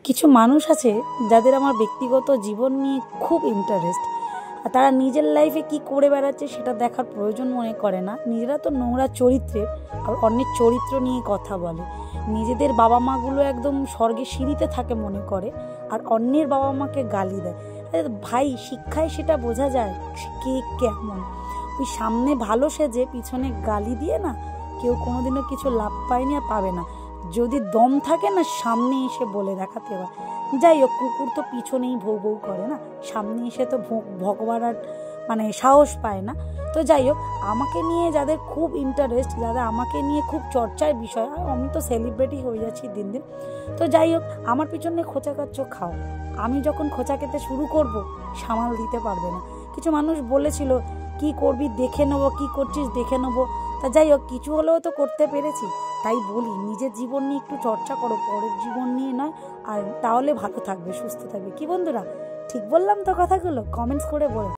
কিছু মানুষ আছে যাদের আমার ব্যক্তিগত জীবন নিয়ে খুব ইন্টারেস্ট। আর তারা নিজের লাইফে কি করে বেড়াচ্ছে সেটা দেখার প্রয়োজন মনে করে না। নিজেরা তো নোংরা চরিত্রের, আর অন্যের চরিত্র নিয়ে কথা বলে। নিজেদের বাবা মাগুলো একদম স্বর্গের সিঁড়িতে থাকে মনে করে, আর অন্যের বাবা মাকে গালি দেয়। আরে ভাই, শিক্ষায় সেটা বোঝা যায় কে কেমন। ওই সামনে ভালো সেজে পিছনে গালি দিয়ে না কেউ কোনোদিনও কিছু লাভ পায়নি আর পাবে না। যদি দম থাকে না সামনে এসে বলে দেখাতে হয়। যাই হোক, কুকুর তো পিছনেই ভৌ ভৌ করে না, সামনে এসে তো ভগবান আর সাহস পায় না। তো যাই হোক, আমাকে নিয়ে যাদের খুব ইন্টারেস্ট, যাদের আমাকে নিয়ে খুব চর্চার বিষয়, আমি তো সেলিব্রিটি হয়ে যাচ্ছি দিন দিন। তো যাই হোক, আমার পিছনে খোঁচা খাচ্ছ খাও, আমি যখন খোঁচা খেতে শুরু করব সামাল দিতে পারবে না। কিছু মানুষ বলেছিল কি করবি দেখে নেবো, কি করছিস দেখে নেবো। তা যাই হোক, কিছু হলেও তো করতে পেরেছি। তাই বলি, নিজের জীবন নিয়ে একটু চর্চা করো, পরের জীবন নিয়ে নয়। আর তাহলে ভালো থাকবে, সুস্থ থাকবে। কি বন্ধুরা, ঠিক বললাম তো কথাগুলো? কমেন্টস করে বলো।